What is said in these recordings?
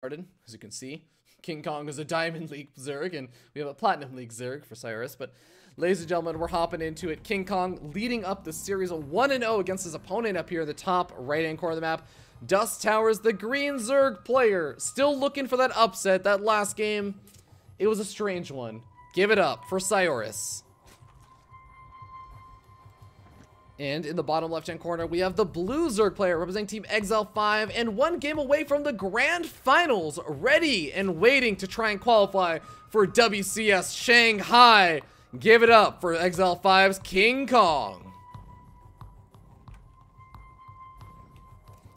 started, as you can see. KingkOng is a Diamond League Zerg, and we have a Platinum League Zerg for Sioras. But, ladies and gentlemen, we're hopping into it. KingkOng leading up the series 1-0 against his opponent up here in the top right-hand corner of the map. Dust Towers, the green Zerg player, still looking for that upset. That last game, it was a strange one. Give it up for Sioras. And in the bottom left-hand corner, we have the blue Zerg player representing Team Exile 5 and one game away from the grand finals, ready and waiting to try and qualify for WCS Shanghai. Give it up for Exile 5's KingkOng.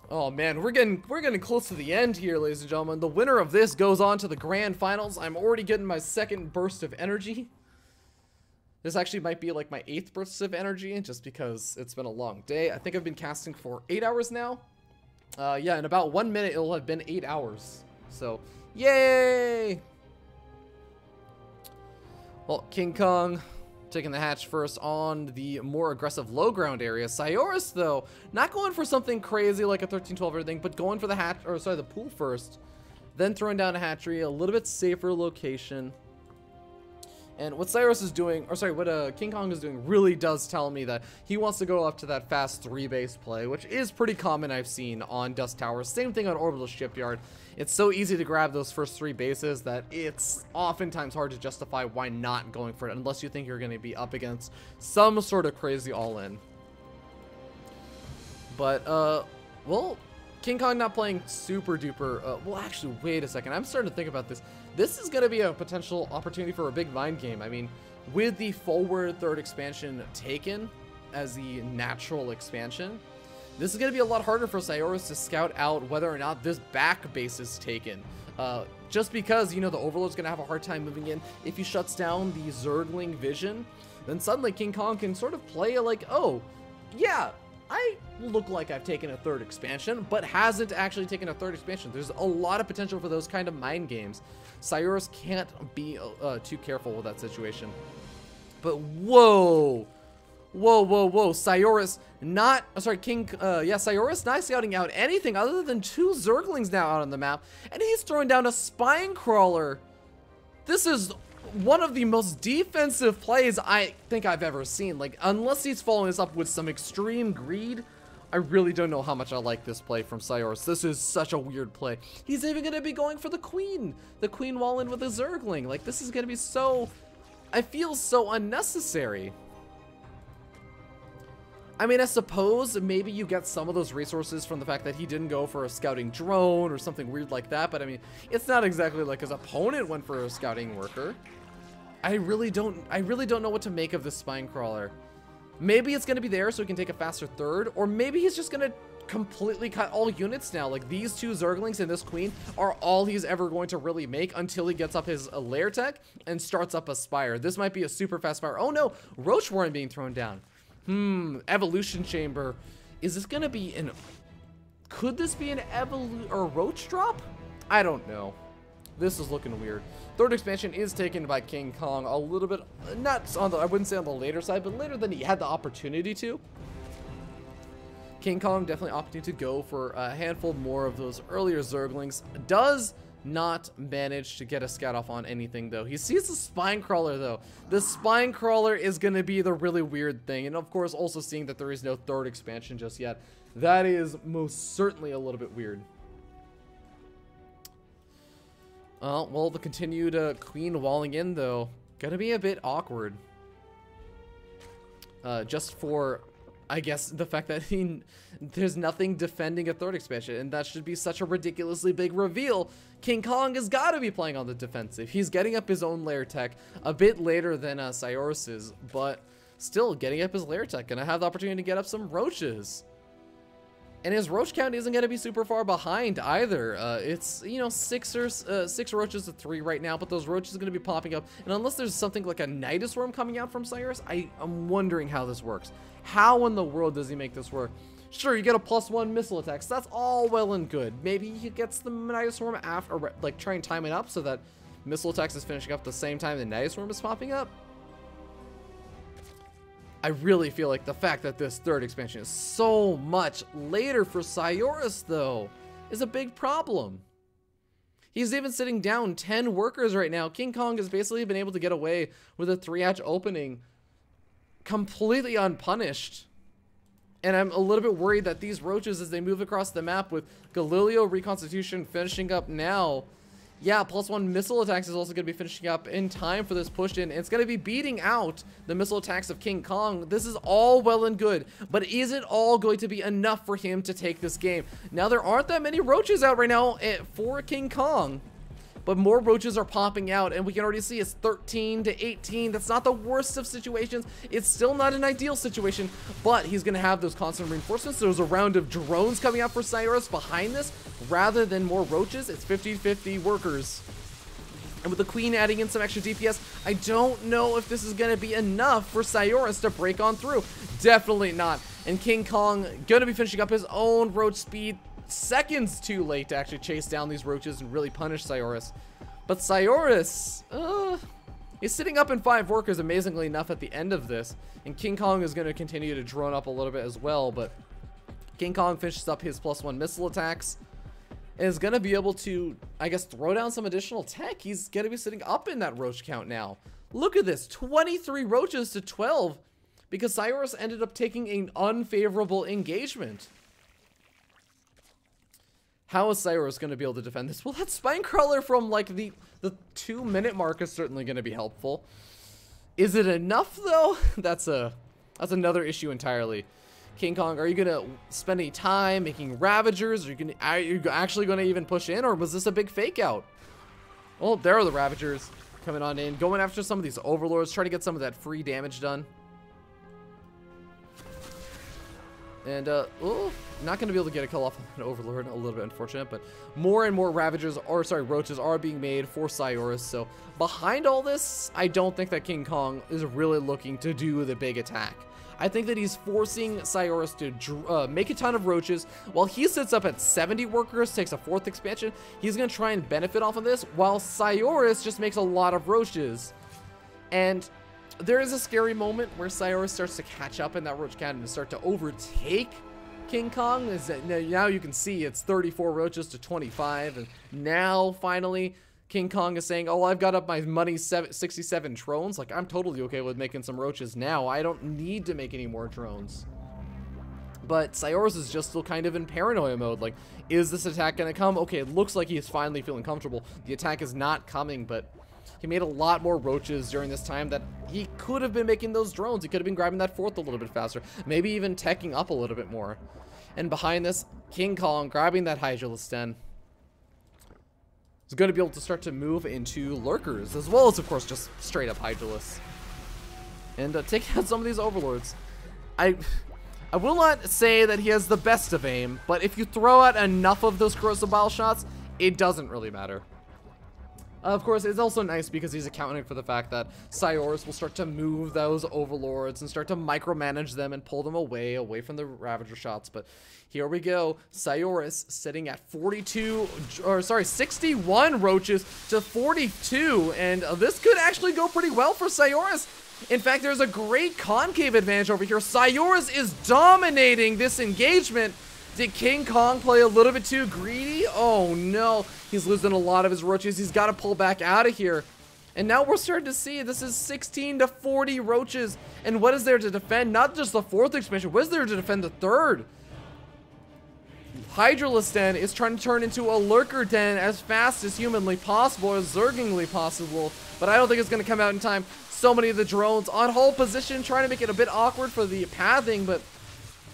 Oh man, we're getting close to the end here, ladies and gentlemen. The winner of this goes on to the grand finals. I'm already getting my second burst of energy. This actually might be like my 8th burst of energy, just because it's been a long day. I think I've been casting for 8 hours now. Yeah, in about 1 minute, it'll have been 8 hours. So, yay! Well, KingkOng taking the hatch first on the more aggressive low ground area. Sioras, though, not going for something crazy like a 13-12 or anything, but going for the hatch, or sorry, the pool first. Then throwing down a hatchery, a little bit safer location. And what Sioras is doing, or sorry, what KingkOng is doing really does tell me that he wants to go up to that fast 3-base play, which is pretty common I've seen on Dust Towers. Same thing on Orbital Shipyard. It's so easy to grab those first 3 bases that it's oftentimes hard to justify why not going for it, unless you think you're going to be up against some sort of crazy all-in. But, well, KingkOng not playing super duper, well actually, wait a second, I'm starting to think about this. This is going to be a potential opportunity for a big mind game. I mean, with the forward 3rd expansion taken as the natural expansion, this is going to be a lot harder for Sioras to scout out whether or not this back base is taken. Just because, you know, the Overlord's going to have a hard time moving in. If he shuts down the Zergling vision, then suddenly KingkOng can sort of play like, oh, yeah, I look like I've taken a 3rd expansion, but hasn't actually taken a 3rd expansion. There's a lot of potential for those kind of mind games. Sioras can't be too careful with that situation. But whoa, Sioras not, sorry, Sioras not scouting out anything other than 2 Zerglings now out on the map, and he's throwing down a spine crawler. This is one of the most defensive plays I think I've ever seen. Like, unless he's following this up with some extreme greed, I really don't know how much I like this play from Sioras. This is such a weird play. He's even going to be going for the queen wall in with a Zergling. Like, this is going to be so, I feel so unnecessary. I mean, I suppose maybe you get some of those resources from the fact that he didn't go for a scouting drone or something weird like that, but I mean, it's not exactly like his opponent went for a scouting worker. I really don't know what to make of this spine crawler. Maybe it's going to be there so he can take a faster 3rd, or maybe he's just going to completely cut all units now. Like, these 2 Zerglings and this queen are all he's ever going to really make until he gets up his lair tech and starts up a spire. This might be a super fast spire. Oh no, Roach Warren being thrown down. Evolution Chamber. Is this going to be an, could this be an or Roach drop? I don't know. This is looking weird. 3rd expansion is taken by KingkOng a little bit, not on the, I wouldn't say on the later side, but later than he had the opportunity to. KingkOng definitely opting to go for a handful more of those earlier Zerglings. Does not manage to get a scout off on anything, though. He sees the spine crawler, though. The spine crawler is going to be the really weird thing. And of course, also seeing that there is no 3rd expansion just yet. That is most certainly a little bit weird. Well, the continued queen walling in, though, gonna be a bit awkward. Just for, I guess, the fact that there's nothing defending a 3rd expansion, and that should be such a ridiculously big reveal. KingkOng has got to be playing on the defensive. He's getting up his own lair tech a bit later than Sioras is, but still getting up his lair tech. Gonna have the opportunity to get up some roaches. And his roach count isn't going to be super far behind either. It's, you know, 6 roaches to 3 right now, but those roaches are going to be popping up. And unless there's something like a Nidus Worm coming out from Sioras, I'm wondering how this works. How in the world does he make this work? Sure, you get a +1 missile attacks. That's all well and good. Maybe he gets the Nidus Worm after, or like try and time it up so that missile attacks is finishing up at the same time the Nidus Worm is popping up. I really feel like the fact that this 3rd expansion is so much later for Sioras, though, is a big problem. He's even sitting down 10 workers right now. KingkOng has basically been able to get away with a 3-hatch opening completely unpunished. And I'm a little bit worried that these roaches, as they move across the map with Galileo Reconstitution finishing up now, yeah, +1 missile attacks is also going to be finishing up in time for this push in. It's going to be beating out the missile attacks of KingkOng. This is all well and good, but is it all going to be enough for him to take this game? Now, there aren't that many roaches out right now for KingkOng, but more roaches are popping out, and we can already see it's 13 to 18. That's not the worst of situations. It's still not an ideal situation, but he's going to have those constant reinforcements. There's a round of drones coming out for Sioras behind this. Rather than more roaches, it's 50-50 workers. And with the Queen adding in some extra DPS, I don't know if this is going to be enough for Sioras to break on through. Definitely not. And KingkOng going to be finishing up his own roach speed. Seconds too late to actually chase down these roaches and really punish Sioras. But Sioras, he's sitting up in 5 workers, amazingly enough, at the end of this. And KingkOng is going to continue to drone up a little bit as well. But KingkOng finishes up his +1 missile attacks. And is going to be able to, I guess, throw down some additional tech. He's going to be sitting up in that roach count now. Look at this, 23 roaches to 12. Because Sioras ended up taking an unfavorable engagement. How is Sioras going to be able to defend this? Well, that Spinecrawler from like the 2-minute mark is certainly going to be helpful. Is it enough though? That's another issue entirely. KingkOng, are you going to spend any time making Ravagers? Are you actually going to even push in, or was this a big fake out? Well, there are the Ravagers coming on in, going after some of these Overlords, trying to get some of that free damage done. And, oh, not going to be able to get a kill off an Overlord, a little bit unfortunate, but more and more Ravagers, or sorry, Roaches are being made for Sioras. So behind all this, I don't think that KingkOng is really looking to do the big attack. I think that he's forcing Sioras to make a ton of roaches. While he sits up at 70 workers, takes a 4th expansion, he's going to try and benefit off of this, while Sioras just makes a lot of roaches. And there is a scary moment where Sioras starts to catch up in that roach count and start to overtake KingkOng. Now you can see it's 34 roaches to 25, and now finally KingkOng is saying, oh, I've got up my money 67 drones. Like, I'm totally okay with making some roaches now. I don't need to make any more drones. But Sioras is just still kind of in paranoia mode. Like, is this attack going to come? Okay, it looks like he's finally feeling comfortable. The attack is not coming, but he made a lot more roaches during this time that he could have been making those drones. He could have been grabbing that 4th a little bit faster. Maybe even teching up a little bit more. And behind this, KingkOng grabbing that Hydralisk Den is going to be able to start to move into lurkers, as well as, of course, just straight up Hydralisks. And take out some of these Overlords. I will not say that he has the best of aim, but if you throw out enough of those corrosive bile shots, it doesn't really matter. Of course, it's also nice because he's accounting for the fact that Sioras will start to move those Overlords and start to micromanage them and pull them away from the Ravager shots. But here we go. Sioras sitting at 61 roaches to 42. And this could actually go pretty well for Sioras. In fact, there's a great concave advantage over here. Sioras is dominating this engagement. Did KingkOng play a little bit too greedy? Oh no, he's losing a lot of his roaches. He's got to pull back out of here. And now we're starting to see this is 16 to 40 roaches. And what is there to defend? Not just the 4th expansion, what is there to defend the 3rd? Hydralisk Den is trying to turn into a lurker den as fast as humanly possible, as zergingly possible. But I don't think it's going to come out in time. So many of the drones on hold position, trying to make it a bit awkward for the pathing, but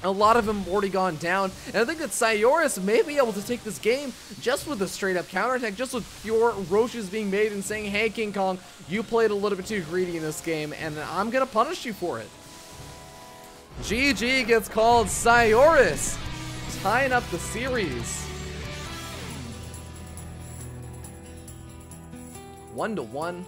a lot of them already gone down. And I think that Sioras may be able to take this game just with a straight up counterattack, just with pure roaches being made and saying, hey, KingkOng, you played a little bit too greedy in this game, and I'm going to punish you for it. GG gets called. Sioras tying up the series. 1-1.